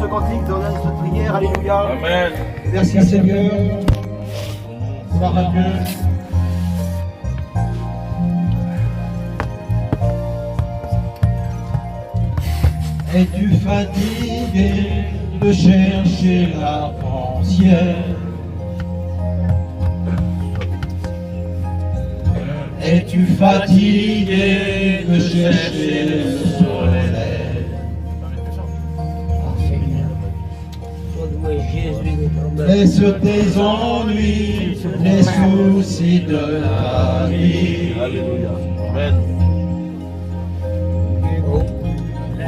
cantique, dans notre prière. Alléluia. Amen. Merci Seigneur. Gloire à Dieu. Es-tu fatigué de chercher l'arc-en-ciel? Es-tu fatigué de chercher le soleil? Laisse tes ennuis, les soucis de la vie. Alléluia. Amen.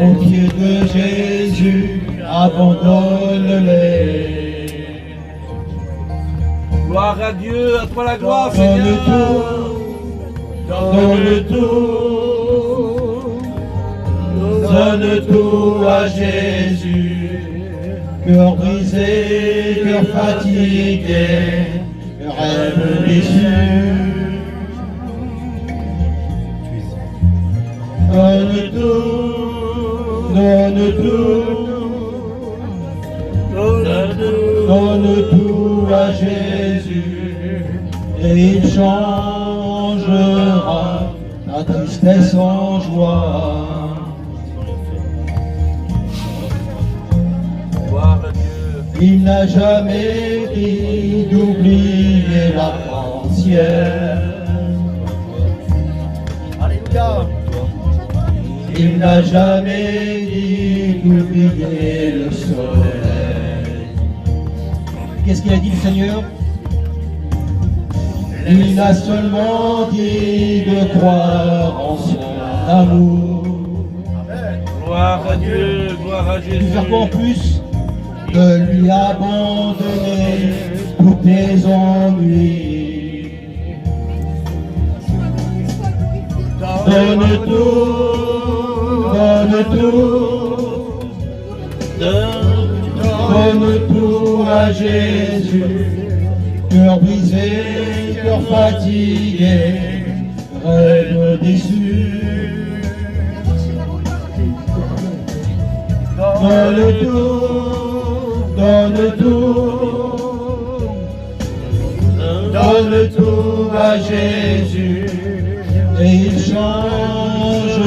Au pied de Jésus, abandonne-les. Gloire à Dieu, à toi la gloire, Donne Seigneur. Donne tout à Jésus. Cœur brisé, cœur fatigué, rêve déçu. Donne tout, donne tout, donne tout à Jésus, et il changera ta tristesse en joie. Gloire à Dieu. Il n'a jamais dit d'oublier l'arc-en-ciel. Alléluia. Il n'a jamais dit d'oublier le soleil. Qu'est-ce qu'il a dit le Seigneur? Il a seulement dit de croire en son amour. Gloire à Dieu, gloire à De Jésus. faire quoi en plus? De lui abandonner tous tes ennuis. Donne tout, donne tout, donne tout à Jésus. Cœur brisé, cœur fatigué, rêve déçu. Donne tout, donne tout, donne tout à Jésus, et il changera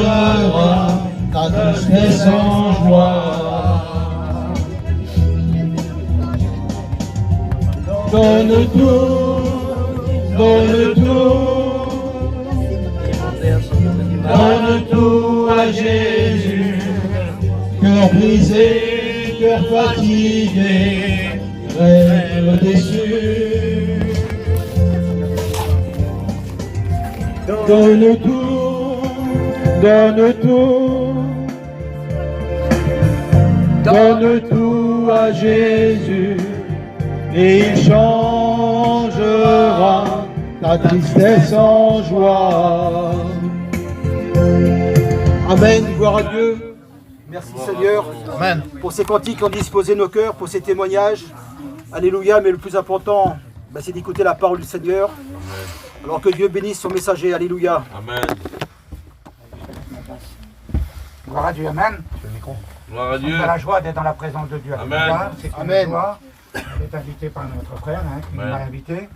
ta tristesse en joie. Donne tout, donne tout, donne tout à Jésus. Cœur brisé, cœur fatigué, rêve déçu. Donne tout, donne tout, donne tout à Jésus, et il changera ta tristesse en joie. Amen. Gloire à Dieu. Merci Seigneur. Amen. Pour ces cantiques qui ont disposé nos cœurs, pour ces témoignages. Alléluia. Mais le plus important, c'est d'écouter la parole du Seigneur. Alors que Dieu bénisse son messager. Alléluia. Amen. Gloire à Dieu, Amen. Gloire à Dieu. On a la joie d'être dans la présence de Dieu. Amen. Alléluia. C'est une Amen. joie d'être invité par notre frère qui nous a invités.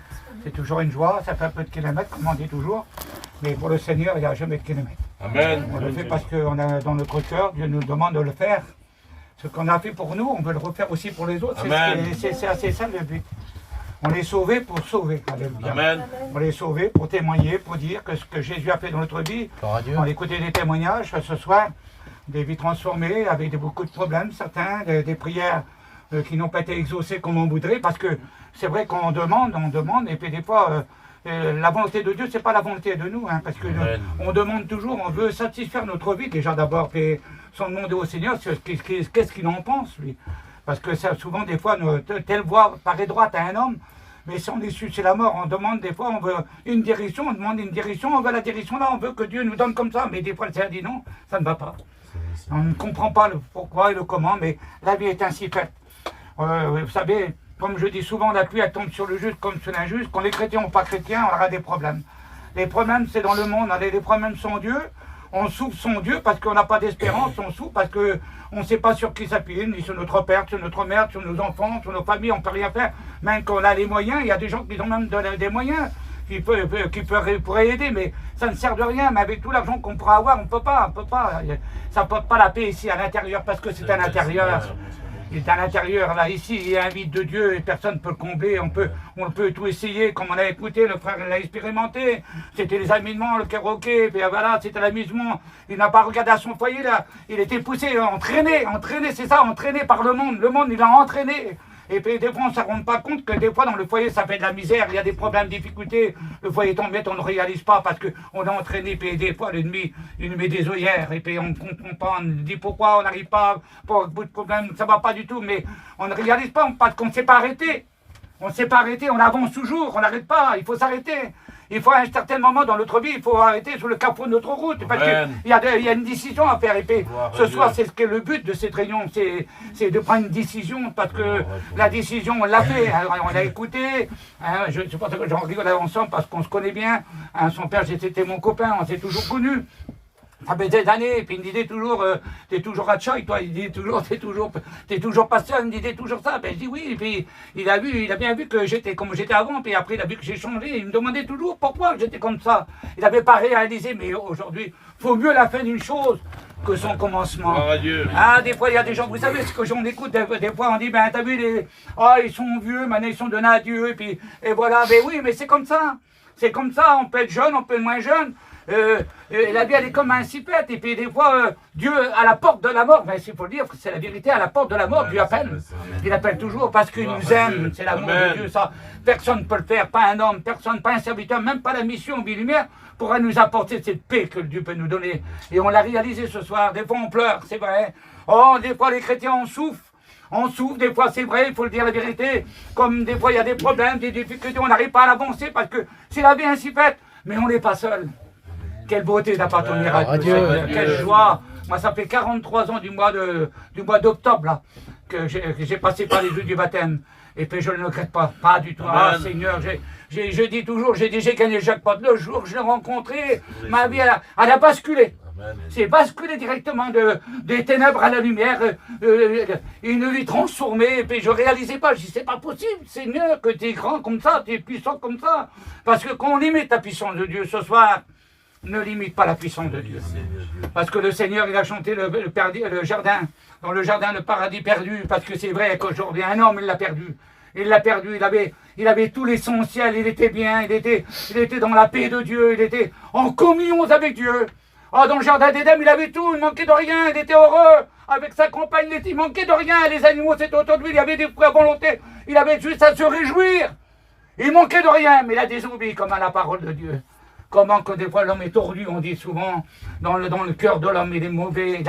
C'est toujours une joie, ça fait un peu de kilomètres, comme on dit toujours. Mais pour le Seigneur, il n'y a jamais de kilomètres. Amen. On le fait parce qu'on a dans notre cœur, Dieu nous demande de le faire. Ce qu'on a fait pour nous, on veut le refaire aussi pour les autres. Amen. C'est assez ça le but. On est sauvés pour sauver. Alléluia. Amen. On est sauvés pour témoigner, pour dire que ce que Jésus a fait dans notre vie. On a écouté des témoignages ce soir, des vies transformées avec beaucoup de problèmes, certains, des prières qui n'ont pas été exaucées comme on voudrait, parce que c'est vrai qu'on demande, et puis des fois, la volonté de Dieu, c'est pas la volonté de nous, parce que on demande toujours, on veut satisfaire notre vie déjà d'abord, puis sans demander au Seigneur qu'est-ce qu'il en pense, lui. Parce que ça, souvent, des fois, telle voie paraît droite à un homme, mais si on est su, c'est la mort. On demande des fois, on veut une direction, on demande une direction, on veut la direction là, on veut que Dieu nous donne comme ça, mais des fois, le Seigneur dit non, ça ne va pas. On ne comprend pas le pourquoi et le comment, mais la vie est ainsi faite. Vous savez, comme je dis souvent, la pluie elle tombe sur le juste comme sur l'injuste. Quand les chrétiens ou pas chrétiens, on aura des problèmes. Les problèmes, c'est dans le monde. Les problèmes sont Dieu. On souffre son Dieu parce qu'on n'a pas d'espérance, on souffre parce qu'on ne sait pas sur qui s'appuyer, ni sur notre père, sur notre mère, sur nos enfants, sur nos familles, on ne peut rien faire. Même quand on a les moyens, il y a des gens qui ont même des moyens qui pourraient aider, mais ça ne sert de rien. Mais avec tout l'argent qu'on pourra avoir, on ne peut pas. Ça ne porte pas la paix ici à l'intérieur parce que c'est à l'intérieur. Il est à l'intérieur, là, ici, il y a un vide de Dieu et personne ne peut le combler. On peut tout essayer, comme on a écouté, le frère l'a expérimenté. C'était les amusements, le karaoké, puis voilà, c'était l'amusement. Il n'a pas regardé à son foyer, là. Il était poussé, entraîné, c'est ça, entraîné par le monde. Le monde, il l'a entraîné. Et puis des fois, on ne se rend pas compte que des fois, dans le foyer, ça fait de la misère, il y a des problèmes, des difficultés. Le foyer tombe bête, on ne réalise pas parce qu'on a entraîné, puis des fois, l'ennemi, il nous met des œillères, et puis on ne comprend pas, on dit pourquoi on n'arrive pas, pour bout de problème, ça ne va pas du tout, mais on ne réalise pas parce qu'on ne s'est pas arrêté. On ne s'est pas arrêté, on avance toujours, on n'arrête pas, il faut s'arrêter. Il faut à un certain moment dans notre vie, il faut arrêter sur le carrefour de notre route. Parce qu'il y a une décision à faire. Et puis, ce soir, c'est ce que le but de cette réunion, c'est de prendre une décision. Parce que la décision, on l'a fait. Alors, on l'a écouté. Hein, je pense que j'en rigole ensemble parce qu'on se connaît bien. Hein, son père, c'était mon copain, on s'est toujours connus. Ça fait des années, et puis il me disait toujours, t'es toujours à Tchoï, toi, il dit toujours, t'es toujours pasteur, il me disait toujours ça, ben je dis oui, et puis il a bien vu que j'étais comme j'étais avant, puis après il a vu que j'ai changé, il me demandait toujours pourquoi j'étais comme ça. Il n'avait pas réalisé, mais aujourd'hui, il faut mieux la fin d'une chose que son commencement. Ah, des fois, il y a des gens, vous savez, ce que j'en écoute, des fois, on dit, ben t'as vu, ils sont vieux, maintenant ils sont donnés à Dieu, et voilà, ben oui, mais c'est comme ça, on peut être jeune, on peut être moins jeune. La vie elle est comme un cipette et puis des fois Dieu à la porte de la mort, ben, il faut le dire, c'est la vérité, à la porte de la mort, Dieu appelle. Il appelle toujours parce qu'il nous aime, c'est l'amour de Dieu, ça. Personne ne peut le faire, pas un homme, personne, pas un serviteur, même pas la mission Lumière pourra nous apporter cette paix que Dieu peut nous donner. Et on l'a réalisé ce soir, des fois on pleure, c'est vrai. Oh, des fois les chrétiens on souffre. On souffre, des fois c'est vrai, il faut le dire la vérité. Comme des fois il y a des problèmes, des difficultés, on n'arrive pas à l'avancer parce que c'est la vie ainsi faite. Mais on n'est pas seul. Quelle beauté d'appartenir à Dieu, quelle joie. Moi, ça fait 43 ans du mois d'octobre là, que j'ai passé par les eaux du baptême. Et puis je ne le regrette pas du tout. Ah Seigneur, je dis toujours, j'ai gagné le jackpot. Le jour que je l'ai rencontré, ma vie, elle a basculé. C'est basculé directement des ténèbres à la lumière, une vie transformée, et puis je ne réalisais pas, je dis c'est pas possible, Seigneur, que tu es grand comme ça, tu es puissant comme ça. Parce que quand on limite la puissance de Dieu ce soir, ne limite pas la puissance de Dieu. Parce que le Seigneur, il a chanté le jardin, dans le jardin, le paradis perdu, parce que c'est vrai qu'aujourd'hui, un homme, il l'a perdu. Il l'a perdu, il avait tout l'essentiel, il était bien, il était dans la paix de Dieu, il était en communion avec Dieu. Oh, dans le jardin d'Éden, il avait tout, il manquait de rien, il était heureux. Avec sa compagne, il manquait de rien. Les animaux, c'était autour de lui, il avait des fruits à volonté. Il avait juste à se réjouir. Il manquait de rien, mais il a désobéi comme à la parole de Dieu. Comment que des fois l'homme est tordu, on dit souvent, dans le cœur de l'homme, il est mauvais,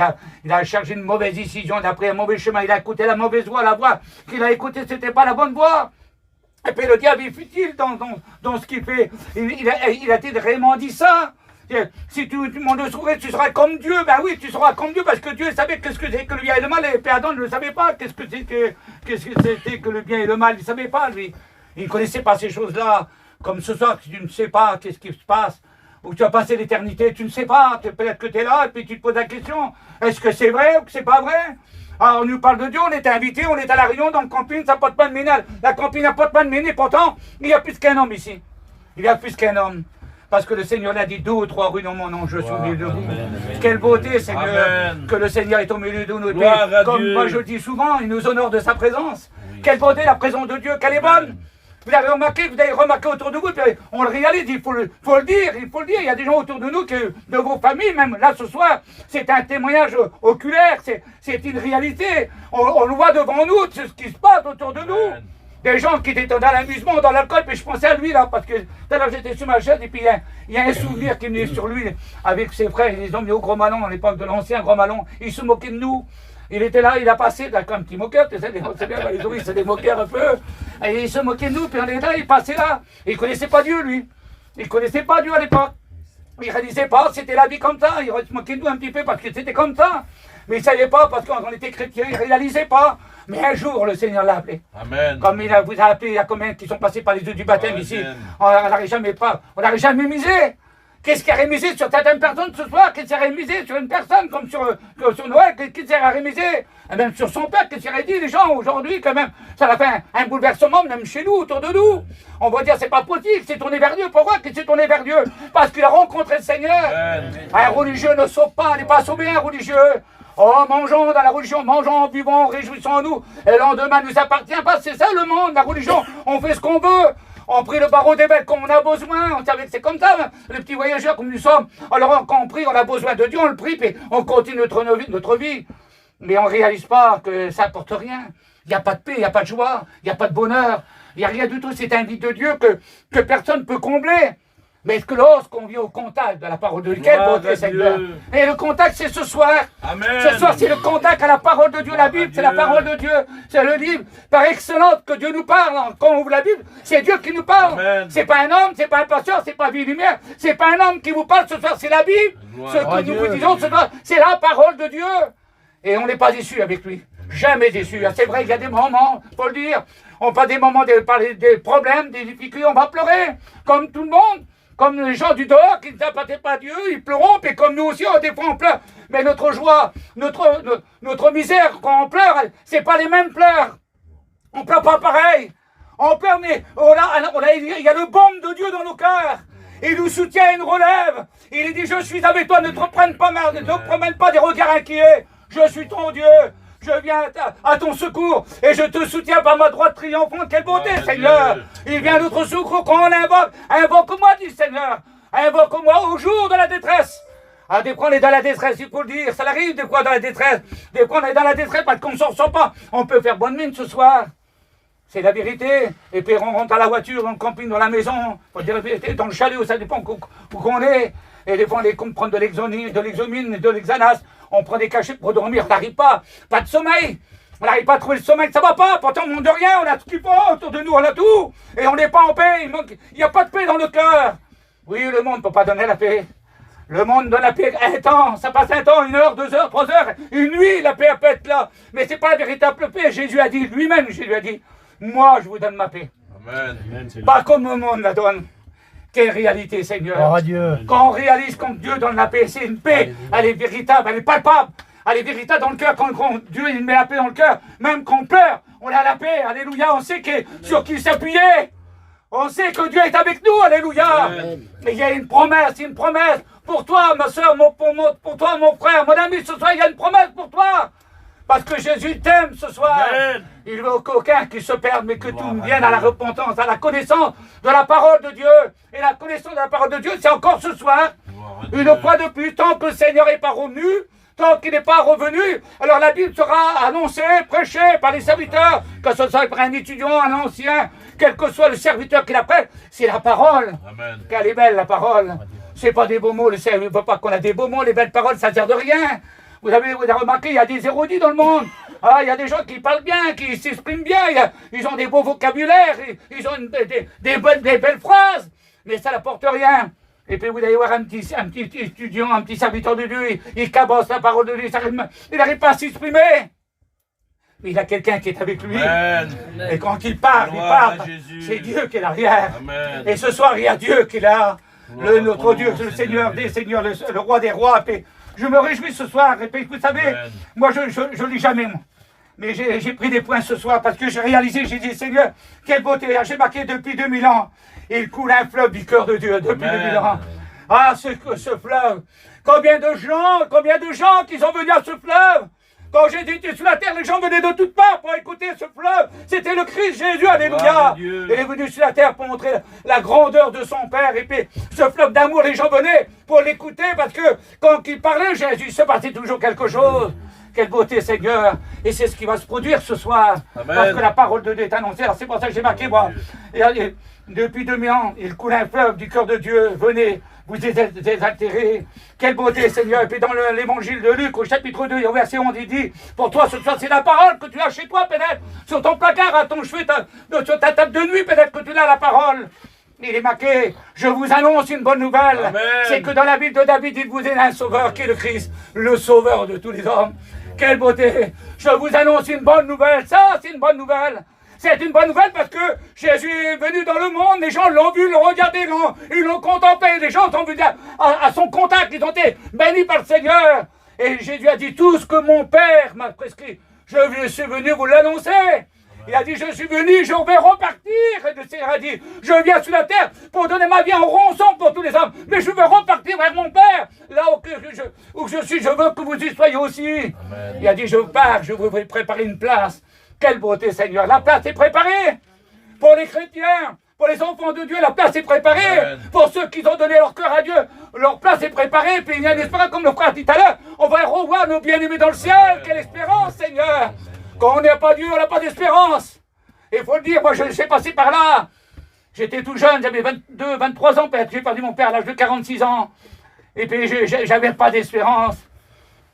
il a cherché une mauvaise décision, il a pris un mauvais chemin, il a écouté la mauvaise voix, la voix qu'il a écoutée, c'était pas la bonne voix. Et puis le diable est futile dans ce qu'il fait. Il a vraiment dit ça. Si tu m'en saurais, tu seras comme Dieu. Ben oui, tu seras comme Dieu parce que Dieu savait qu'est-ce que c'est que le bien et le mal. Et puis Adam ne le savait pas. Qu'est-ce que c'était que le bien et le mal. Il ne savait pas, lui. Il ne connaissait pas ces choses-là. Comme ce soir, si tu ne sais pas qu'est-ce qui se passe, où tu as passé l'éternité, tu ne sais pas. Peut-être que tu es là et puis tu te poses la question. Est-ce que c'est vrai ou que c'est pas vrai? Alors on nous parle de Dieu, on était invités, on est à la Réunion dans le camping, ça porte pas de ménage. La camping n'a pas de ménage, pourtant, il y a plus qu'un homme ici. Il y a plus qu'un homme. Parce que le Seigneur l'a dit, 2 ou 3 rues dans mon nom, je suis au milieu de vous. Quelle beauté, Seigneur, que le Seigneur est au milieu de nous. Comme moi je le dis souvent, il nous honore de sa présence. Quelle beauté la présence de Dieu, qu'elle est bonne. Vous avez remarqué autour de vous, puis on le réalise, il faut le dire. Il y a des gens autour de nous, de vos familles, même là ce soir, c'est un témoignage oculaire, c'est une réalité. On le voit devant nous, c'est ce qui se passe autour de nous. Des gens qui étaient dans l'amusement, dans l'alcool, puis je pensais à lui là, parce que tout à l'heure j'étais sur ma chaise, et puis il y a un souvenir qui venait sur lui, avec ses frères, ils les ont mis au Gros Malon, à l'époque de l'ancien Gros Malon, ils se moquaient de nous. Il était là, il a passé, là, comme un petit moqueur, tu sais, c'est bien, les oreilles, c'est des moqueurs un peu. Et il se moquait de nous, puis on est là, il passait là. Et il ne connaissait pas Dieu, lui. Il ne connaissait pas Dieu à l'époque. Il ne réalisait pas, c'était la vie comme ça. Il se moquait de nous un petit peu parce que c'était comme ça. Mais il ne savait pas, parce qu'on était chrétien, il ne réalisait pas. Mais un jour, le Seigneur l'a appelé. Amen. Comme il vous a appelé, il y a combien qui sont passés par les eaux du baptême ici? On n'aurait jamais misé. Qu'est-ce qui a rémisé sur certaines personnes ce soir? Qu'est-ce qui a rémisé sur une personne comme sur Noël? Qu'est-ce qui a rémisé? Et même sur son père, qu'est-ce qui a dit? Les gens aujourd'hui, quand même, ça a fait un bouleversement, même chez nous, autour de nous. On va dire, c'est pas possible, c'est tourné vers Dieu. Pourquoi qu'il s'est tourné vers Dieu? Parce qu'il a rencontré le Seigneur. Un religieux ne sauve pas, n'est pas sauvé, un religieux. Oh, mangeons dans la religion, mangeons, buvons, réjouissons-nous. Et le lendemain nous appartient pas. C'est ça le monde, la religion. On fait ce qu'on veut. On prie le barreau d'évêque comme on a besoin. On savait que c'est comme ça, hein, les petits voyageurs comme nous sommes. Alors quand on prie, on a besoin de Dieu, on le prie, puis on continue notre vie. Mais on ne réalise pas que ça n'apporte rien. Il n'y a pas de paix, il n'y a pas de joie, il n'y a pas de bonheur. Il n'y a rien du tout. C'est un vide de Dieu que personne ne peut combler. Mais est-ce que lorsqu'on vient au contact de la parole de Dieu, quel beauté, Seigneur. Et le contact, c'est ce soir. Amen. Ce soir, c'est le contact à la parole de Dieu. La Bible, c'est la parole de Dieu. C'est le livre par excellence que Dieu nous parle. Quand on ouvre la Bible, c'est Dieu qui nous parle. C'est pas un homme, c'est pas un pasteur, c'est pas Vie Lumière. C'est pas un homme qui vous parle ce soir, c'est la Bible. Ce que nous vous disons ce soir, c'est la parole de Dieu. Et on n'est pas déçu avec lui. Jamais déçu. C'est vrai, il y a des moments, il faut le dire. On pas des moments de parler des problèmes, des difficultés, on va pleurer, comme tout le monde. Comme les gens du dehors qui ne s'appartiennent pas à Dieu, ils pleurent, et comme nous aussi, des fois on pleure. Mais notre joie, notre misère, quand on pleure, c'est pas les mêmes pleurs. On pleure pas pareil. On pleure, mais il y a le baume de Dieu dans nos cœurs. Il nous soutient, il nous relève. Il dit, je suis avec toi, ne te promène pas des regards inquiets. Je suis ton Dieu. Je viens à ton secours et je te soutiens par ma droite triomphante. Quelle beauté, Seigneur! Il vient à notre secours quand on invoque. Invoque-moi, dit le Seigneur. Invoque-moi au jour de la détresse. Ah, des fois on est dans la détresse, il faut le dire. Ça arrive des fois dans la détresse. Des fois on est dans la détresse parce qu'on ne s'en sort pas. On peut faire bonne mine ce soir. C'est la vérité. Et puis on rentre à la voiture, on camping dans la maison. Faut dire la vérité, dans le chalet, ça dépend où qu'on est. Et des fois on prend de l'exomine, de l'exanas. On prend des cachets pour dormir, on n'arrive pas. Pas de sommeil. On n'arrive pas à trouver le sommeil, ça va pas. Pourtant, on ne de rien, on a tout autour de nous, on a tout. Et on n'est pas en paix. Il n'y a pas de paix dans le cœur. Oui, le monde ne peut pas donner la paix. Le monde donne la paix un temps. Ça passe un temps, 1 heure, 2 heures, 3 heures. Une nuit, la paix peut être là. Mais ce n'est pas la véritable paix. Jésus a dit, lui-même, Jésus a dit, moi, je vous donne ma paix. Amen. Pas comme le monde la donne. Quelle réalité, Seigneur. Oh, Dieu. Quand on réalise que Dieu donne la paix, c'est une paix, elle est véritable, elle est palpable, elle est véritable dans le cœur. Quand Dieu il met la paix dans le cœur, même quand on pleure, on a la paix, alléluia, on sait sur qui s'appuyer. On sait que Dieu est avec nous, alléluia. Et il y a une promesse pour toi, ma soeur, pour toi, mon frère, mon ami, ce soir, il y a une promesse pour toi. Parce que Jésus t'aime ce soir. Amen. Il veut qu'aucun qui se perde, mais que tout vienne à la repentance, à la connaissance de la parole de Dieu. Et la connaissance de la parole de Dieu, c'est encore ce soir. Une fois de plus, tant que le Seigneur n'est pas revenu, tant qu'il n'est pas revenu, alors la Bible sera annoncée, prêchée par les serviteurs, que ce soit par un étudiant, un ancien, quel que soit le serviteur qui la prêche, c'est la parole. Amen. Qu'elle est belle, la parole. C'est pas des beaux mots, le Seigneur ne veut pas qu'on a des beaux mots, les belles paroles, ça ne sert de rien. Vous avez remarqué, il y a des érudits dans le monde. Ah, il y a des gens qui parlent bien, qui s'expriment bien. Ils ont des beaux vocabulaires, ils ont des belles phrases. Mais ça n'apporte rien. Et puis vous allez voir un petit étudiant, un petit serviteur de Dieu, il cabosse la parole de Dieu, il n'arrive pas à s'exprimer. Mais il a quelqu'un qui est avec lui. Amen. Et quand il parle, c'est Dieu qui est derrière. Amen. Et ce soir, il y a Dieu qui est là. Notre Dieu, le Seigneur des Seigneurs, le Roi des Rois. Et je me réjouis ce soir. Et puis, vous savez, amen. Moi, je ne lis jamais, moi. Mais j'ai pris des points ce soir parce que j'ai réalisé, j'ai dit, Seigneur, quelle beauté. J'ai marqué depuis 2000 ans. Il coule un fleuve du cœur de Dieu depuis 2000 ans. Ah, ce fleuve. Combien de gens qui sont venus à ce fleuve. Quand Jésus était sur la terre, les gens venaient de toutes parts pour écouter ce fleuve. C'était le Christ Jésus, alléluia. Il est venu sur la terre pour montrer la grandeur de son Père. Et puis, ce fleuve d'amour, les gens venaient pour l'écouter parce que quand il parlait, Jésus, il se passait toujours quelque chose. Quelle beauté, Seigneur. Et c'est ce qui va se produire ce soir. Amen. Parce que la parole de Dieu est annoncée. Alors c'est pour ça que j'ai marqué, moi. Et depuis 2000 ans, il coule un fleuve du cœur de Dieu. Venez, vous êtes désaltérés. Quelle beauté, Seigneur. Et puis dans l'évangile de Luc, au chapitre 2, au verset 11, il dit, pour toi, ce soir, c'est la parole que tu as chez toi, peut-être. Sur ton placard, à ton chevet, sur ta table de nuit, peut-être que tu as la parole. Il est marqué, je vous annonce une bonne nouvelle. C'est que dans la ville de David, il vous est un sauveur qui est le Christ, le sauveur de tous les hommes. Quelle beauté. Je vous annonce une bonne nouvelle. Ça, c'est une bonne nouvelle. C'est une bonne nouvelle parce que Jésus est venu dans le monde, les gens l'ont vu, l'ont regardé, ils l'ont contemplé, les gens sont venus à son contact, ils ont été bénis par le Seigneur. Et Jésus a dit tout ce que mon Père m'a prescrit, je suis venu vous l'annoncer. Il a dit, je suis venu, je vais repartir. Et le Seigneur a dit, je viens sur la terre pour donner ma vie en rançon pour tous les hommes. Mais je veux repartir vers mon Père. Là où je suis, je veux que vous y soyez aussi. Amen. Il a dit, je pars, je vous préparer une place. Quelle beauté, Seigneur. La place est préparée pour les chrétiens. Pour les enfants de Dieu, la place est préparée. Amen. Pour ceux qui ont donné leur cœur à Dieu, leur place est préparée. Puis il y a une espérance, comme le frère dit tout à l'heure. On va revoir nos bien-aimés dans le ciel. Amen. Quelle espérance, Seigneur. Quand on n'a pas Dieu, on n'a pas d'espérance. Il faut le dire, moi je suis passé par là. J'étais tout jeune, j'avais 22, 23 ans, j'ai perdu mon père à l'âge de 46 ans. Et puis j'avais pas d'espérance.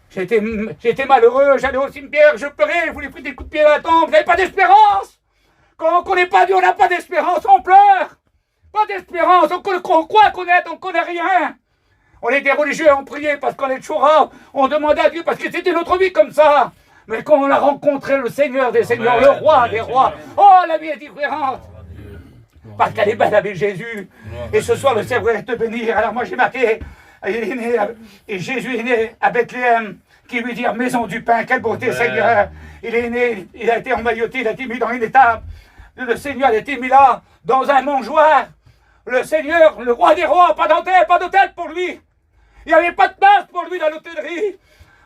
J'étais malheureux, j'allais au cimetière, je pleurais, je voulais prendre des coups de pied à la tombe, j'avais pas d'espérance. Quand on ne connaît pas Dieu, on n'a pas d'espérance, on pleure. Pas d'espérance, on croit connaître, on ne connaît rien. On est des religieux, on priait parce qu'on est choura, on demandait à Dieu parce que c'était notre vie comme ça. Mais quand on a rencontré le Seigneur des Seigneurs, le Roi des Rois, oh, la vie est différente. Parce qu'elle est belle avec Jésus. Et ce soir, le Seigneur va te bénir. Alors moi, j'ai marqué, et Jésus est né à Bethléem, qui veut dire maison du pain. Quelle beauté, Seigneur. Il est né, il a été emmailloté, il a été mis dans une étable. Le Seigneur a été mis là, dans un mangeoire. Le Seigneur, le Roi des Rois, pas d'hôtel pour lui. Il n'y avait pas de place pour lui dans l'hôtellerie.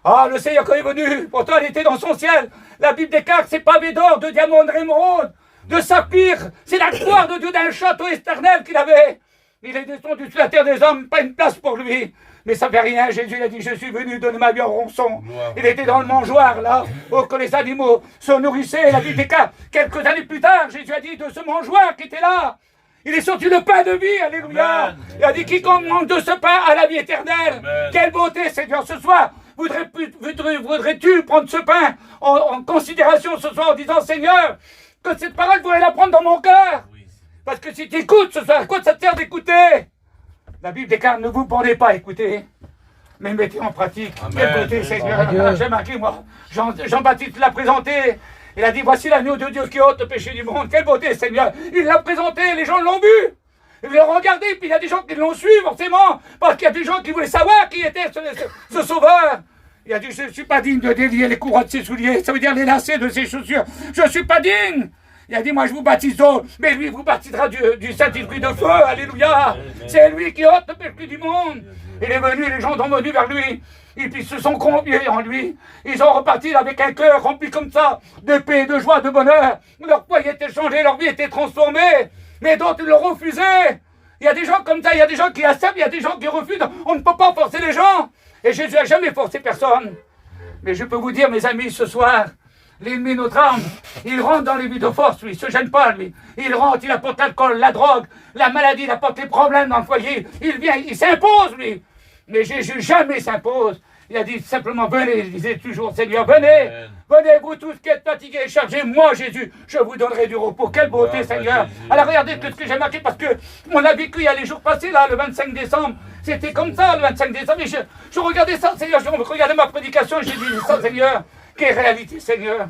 Ah, le Seigneur, quand il est venu, pourtant il était dans son ciel. La Bible déclare que c'est pavé d'or, de diamants, de d'émeraude, de saphir. C'est la gloire de Dieu d'un château éternel qu'il avait. Il est descendu sur la terre des hommes, pas une place pour lui. Mais ça ne fait rien, Jésus a dit, je suis venu donner ma vie en rançon. Il était dans le mangeoire, là, où que les animaux se nourrissaient. La Bible déclare, quelques années plus tard, Jésus a dit de ce mangeoire qui était là, il est sorti le pain de vie, alléluia. Amen. Il a dit, quiconque mange de ce pain a la vie éternelle. Amen. Quelle beauté, Seigneur, ce soir. Voudrais-tu prendre ce pain en considération ce soir en disant, Seigneur, que cette parole, je voudrais la prendre dans mon cœur. Oui. Parce que si tu écoutes ce soir, à quoi ça te sert d'écouter? La Bible déclare, ne vous pendez pas à écouter, mais mettez en pratique. Amen. Quelle beauté, Seigneur. J'ai marqué, moi, Jean-Baptiste l'a présenté. Il a dit, voici l'agneau de Dieu qui ôte le péché du monde. Quelle beauté, Seigneur. Il l'a présenté, les gens l'ont vu. Ils l'ont regardé, puis il y a des gens qui l'ont suivi, forcément, parce qu'il y a des gens qui voulaient savoir qui était ce sauveur. Il a dit, je ne suis pas digne de délier les courroies de ses souliers, ça veut dire les lacets de ses chaussures. Je ne suis pas digne. Il a dit, moi je vous baptise d'eau, mais lui vous baptisera du Saint-Esprit de feu, alléluia. C'est lui qui ôte le péché du monde. Il est venu, les gens sont venus vers lui, et puis ils se sont confiés en lui. Ils ont reparti avec un cœur rempli comme ça, de paix, de joie, de bonheur. Leur foyer était changé, leur vie était transformée. Mais d'autres le refusaient. Il y a des gens comme ça, il y a des gens qui acceptent, il y a des gens qui refusent. On ne peut pas forcer les gens. Et Jésus n'a jamais forcé personne. Mais je peux vous dire, mes amis, ce soir, l'ennemi de notre âme, il rentre dans les vies de force, lui. Il ne se gêne pas, lui. Il rentre, il apporte l'alcool, la drogue, la maladie, il apporte les problèmes dans le foyer. Il vient, il s'impose, lui. Mais Jésus jamais s'impose. Il a dit simplement, venez, il disait toujours, Seigneur, venez. Amen. Venez, vous tous qui êtes fatigués et chargés, moi, Jésus, je vous donnerai du repos. Quelle beauté, Seigneur. Alors, regardez ce que j'ai marqué, parce que on a vécu il y a les jours passés, là, le 25 décembre. C'était comme ça, le 25 décembre. Et je regardais ça, Seigneur, je regardais ma prédication, j'ai dit, ça, Seigneur, quelle réalité, Seigneur.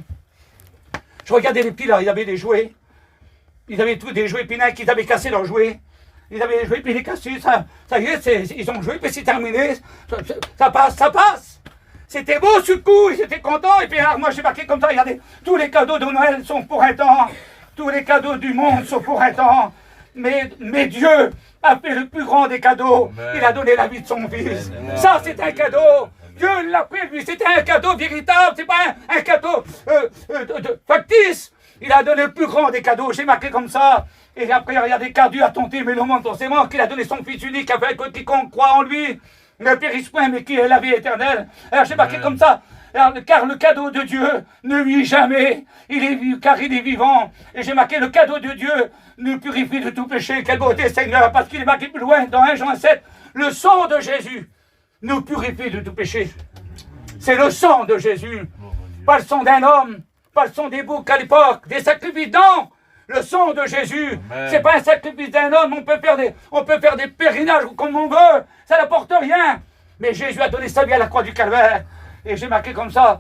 Je regardais les petits, là, ils avaient des jouets. Ils avaient tous des jouets pinins qu'ils avaient cassé leurs jouets. Ils avaient joué, puis les cassés, ça y est, ils ont joué, puis c'est terminé. Ça passe. C'était beau ce coup, ils étaient contents. Et puis alors, moi j'ai marqué comme ça, regardez, tous les cadeaux de Noël sont pour un temps. Tous les cadeaux du monde sont pour un temps. Mais Dieu a fait le plus grand des cadeaux. Amen. Il a donné la vie de son fils. Amen. Ça c'est un cadeau. Dieu l'a pris, lui, c'était un cadeau véritable, c'est pas un cadeau factice. Il a donné le plus grand des cadeaux, j'ai marqué comme ça. Et après, regardez, car Dieu a tant aimé le monde forcément qu'il a donné son Fils unique afin que quiconque croit en lui ne périsse point, mais qui ait la vie éternelle. Alors j'ai marqué comme ça, alors, car le cadeau de Dieu ne vit jamais, car il est vivant. Et j'ai marqué, le cadeau de Dieu nous purifie de tout péché. Quelle beauté, Seigneur, parce qu'il est marqué plus loin, dans 1 Jean 7, le sang de Jésus nous purifie de tout péché. C'est le sang de Jésus, pas le sang d'un homme, pas le sang des boucs à l'époque, des sacrifices, non. Le sang de Jésus, c'est pas un sacrifice d'un homme, on peut faire des pèlerinages comme on veut, ça n'apporte rien. Mais Jésus a donné sa vie à la croix du calvaire. Et j'ai marqué comme ça,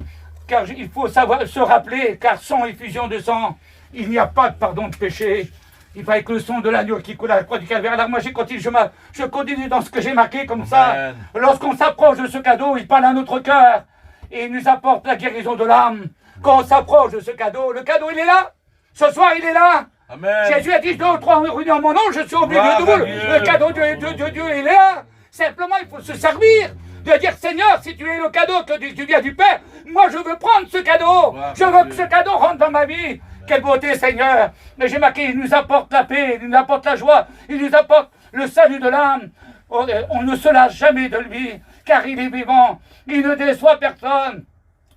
car il faut savoir se rappeler, car sans effusion de sang, il n'y a pas de pardon de péché. Il fallait que le sang de l'agneau qui coule à la croix du calvaire. Alors moi je continue dans ce que j'ai marqué comme ça. Lorsqu'on s'approche de ce cadeau, il parle à notre cœur et il nous apporte la guérison de l'âme. Quand on s'approche de ce cadeau, le cadeau il est là. Ce soir il est là. Amen. Jésus a dit 2 ou 3 réunis en mon nom, je suis au milieu de vous. Le cadeau de Dieu il est là. Simplement il faut se servir. De dire Seigneur, si tu es le cadeau que tu viens du Père, moi je veux prendre ce cadeau. Je veux que ce cadeau rentre dans ma vie. Quelle beauté, Seigneur! Mais j'ai marqué, il nous apporte la paix, il nous apporte la joie, il nous apporte le salut de l'âme. On ne se lasse jamais de lui, car il est vivant, il ne déçoit personne.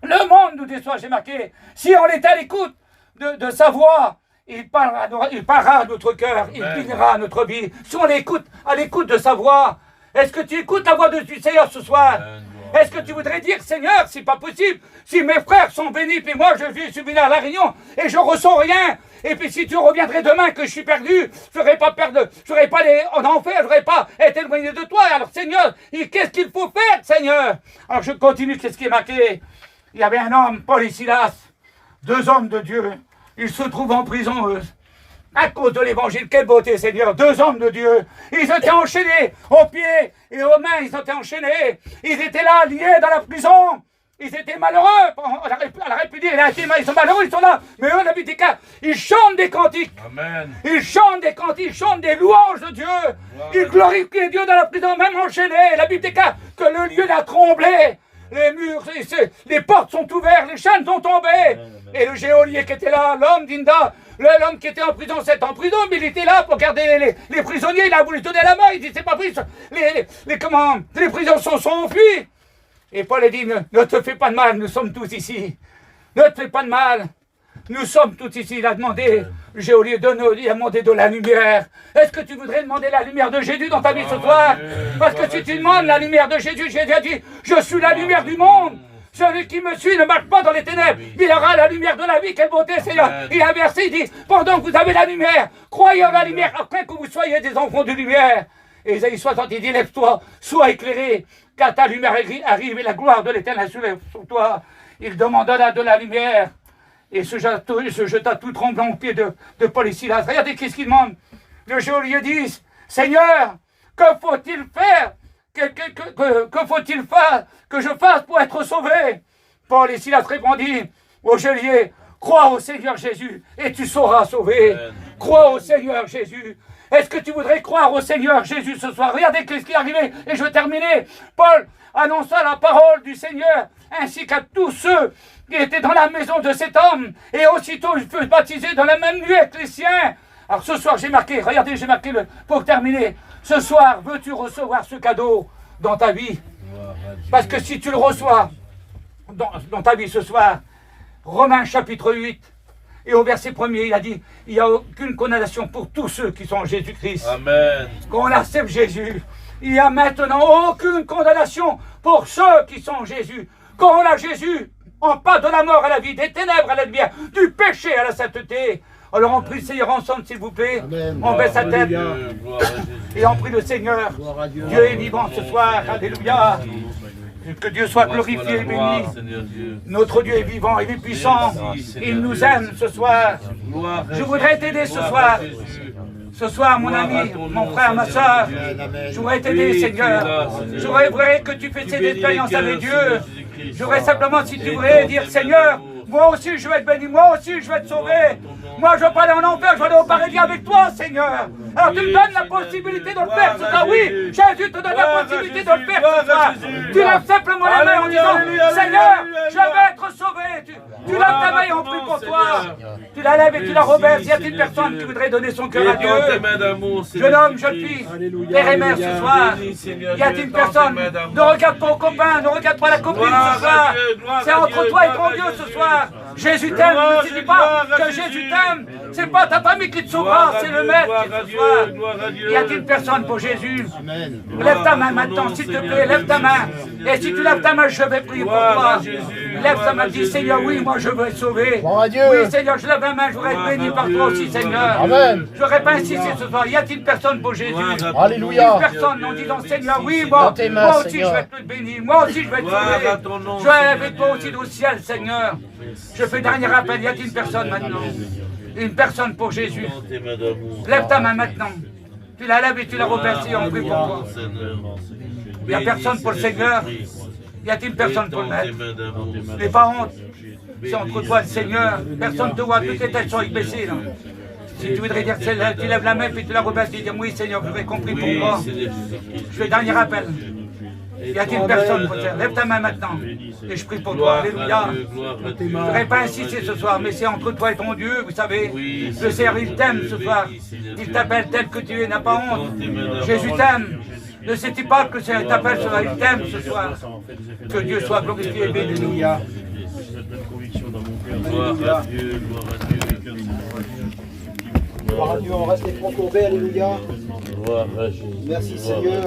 Le monde nous déçoit, j'ai marqué. Si on est à l'écoute de sa voix, il parlera à notre cœur, il guidera notre vie. Si on l'écoute à l'écoute de sa voix, est-ce que tu écoutes la voix du Seigneur ce soir? Est-ce que tu voudrais dire, Seigneur, c'est pas possible, si mes frères sont bénis, puis moi je suis venu à la Réunion et je ressens rien, et puis si tu reviendrais demain que je suis perdu, je n'aurais pas aller en enfer, je n'aurais pas été éloigné de toi. Alors Seigneur, qu'est-ce qu'il faut faire, Seigneur? Alors je continue, qu'est-ce qui est marqué? Il y avait un homme, Paul et Silas, 2 hommes de Dieu, ils se trouvent en prison, eux. À cause de l'évangile, quelle beauté, Seigneur, 2 hommes de Dieu, ils étaient enchaînés aux pieds et aux mains, ils étaient enchaînés, ils étaient là, liés dans la prison, ils étaient malheureux, on aurait pu dire, ils sont malheureux, ils sont là, mais eux, la Biblique, ils chantent des cantiques, Amen. Ils chantent des cantiques, ils chantent des louanges de Dieu, ils glorifient Dieu dans la prison, même enchaînés, la Bible dit que le lieu a tremblé, les murs, les portes sont ouvertes, les chaînes sont tombées, et le geôlier qui était là, l'homme d'Inda, l'homme qui était en prison, c'est en prison, mais il était là pour garder les prisonniers, il a voulu donner la main, il dit c'est pas pris, les prisons sont enfuis. Et Paul a dit, ne te fais pas de mal, nous sommes tous ici. Ne te fais pas de mal, nous sommes tous ici. Il a demandé, le geôlier il a demandé de la lumière. Est-ce que tu voudrais demander la lumière de Jésus dans ta vie ce soir? Parce que si tu demandes la lumière de Jésus, Jésus a dit, je suis la lumière du monde. Celui qui me suit ne marche pas dans les ténèbres, il aura la lumière de la vie. Quelle beauté, Seigneur! Il a versé, il dit, pendant que vous avez la lumière, croyez en la lumière, afin que vous soyez des enfants de lumière. Et Isaïe 60, il dit, lève-toi, sois éclairé, car ta lumière arrive et la gloire de l'Éternel sur toi. Il demanda de la lumière et se jeta tout tremblant aux pieds de Paul et Silas. Regardez qu'est-ce qu'il demande. Le geôlier dit, Seigneur, que faut-il faire? Que faut-il faire que je fasse pour être sauvé? Paul et Silas répondit au geôlier, crois au Seigneur Jésus et tu seras sauvé. Crois au Seigneur Jésus. Est-ce que tu voudrais croire au Seigneur Jésus ce soir? Regardez ce qui est arrivé et je vais terminer. Paul annonça la parole du Seigneur ainsi qu'à tous ceux qui étaient dans la maison de cet homme, et aussitôt il fut baptisé dans la même nuit avec les siens. Alors ce soir j'ai marqué, regardez, j'ai marqué pour terminer. Ce soir, veux-tu recevoir ce cadeau dans ta vie? Parce que si tu le reçois dans ta vie ce soir, Romains chapitre 8, et au verset 1er, il a dit, il n'y a aucune condamnation pour tous ceux qui sont en Jésus-Christ. Amen. Quand on accepte Jésus, il n'y a maintenant aucune condamnation pour ceux qui sont en Jésus. Quand on a Jésus, on passe de la mort à la vie, des ténèbres à la lumière, du péché à la sainteté. Alors on prie le Seigneur ensemble, s'il vous plaît. Amen. On baisse sa tête et on prie le Seigneur. Dieu est vivant ce soir. Alléluia. Que Dieu soit glorifié et béni. Notre Dieu est vivant, il est puissant. Il nous aime ce soir. Je voudrais t'aider ce soir. Ce soir, mon ami, mon frère, ma soeur, je voudrais t'aider, Seigneur. Je voudrais que tu fasses cette expérience avec Dieu. Je voudrais simplement, si tu voudrais, dire, Seigneur, moi aussi je vais être béni, moi aussi je vais être sauvé. Moi je ne veux pas aller en enfer, je vais aller au paradis avec toi, Seigneur. Alors tu me donnes la possibilité de le faire ce soir. Oui, Jésus te donne la possibilité de le faire ce soir. Tu lèves simplement la main en disant, Seigneur, je vais être sauvé. Tu lèves ta main et on prie pour toi. Tu la lèves et tu la reverses. Y a-t-il une personne qui voudrait donner son cœur à Dieu? Jeune homme, jeune fille, père et mère ce soir. Y a-t-il une personne? Ne regarde pas au copain, ne regarde pas la copine ce soir. C'est entre toi et ton Dieu ce soir. Jésus t'aime, ne dis pas que Jésus t'aime. C'est pas ta famille qui te sauvera, c'est le Maître qui te sauvera. Y a-t-il une personne pour Jésus? Lève ta main maintenant, s'il te plaît, lève ta main. Et si tu lèves ta main, je vais prier pour toi. Lève ta main, dis Seigneur, oui, moi je veux être sauvé. Gloire à Dieu. Oui, Seigneur, je lève ma main, je voudrais être béni par toi aussi, Seigneur. Amen. Je n'aurais pas insisté ce soir. Y a-t-il personne pour Jésus? Alléluia. Une personne en disant Seigneur, oui, moi, Dans tes mains, moi aussi Seigneur. je vais être béni, moi aussi je vais être sauvé. Je vais aller avec toi aussi au ciel, Seigneur. Je fais dernier appel, y a-t-il une personne maintenant? Une personne pour Jésus. Lève ta main maintenant. Tu la lèves et tu la remercies, on prie pour toi. Il n'y a personne pour le Seigneur. Y a-t-il personne pour le Maître? N'aie pas honte. C'est entre toi et le Seigneur. Personne ne te voit, toutes les têtes sont baissées là. Si tu voudrais dire celle-là, tu lèves la main puis tu la remercies, tu dis oui Seigneur, je voudrais compris pour moi. Je fais dernier appel. Y a-t-il personne pour faire? Lève ta main maintenant. Et je prie pour toi. Alléluia. Je ne voudrais pas insister ce soir, mais c'est entre toi et ton Dieu, vous savez. Le Seigneur, il t'aime ce soir. Il t'appelle tel que tu es, n'a pas honte. Jésus t'aime. Ne sais-tu pas que c'est un t'appelle ce soir? Il t'aime ce soir. Que Dieu soit glorifié et béni. Alléluia. Gloire à Dieu, gloire à Dieu. Gloire à Dieu, on reste les fronts courbés, alléluia. Gloire à Jésus. Merci Seigneur.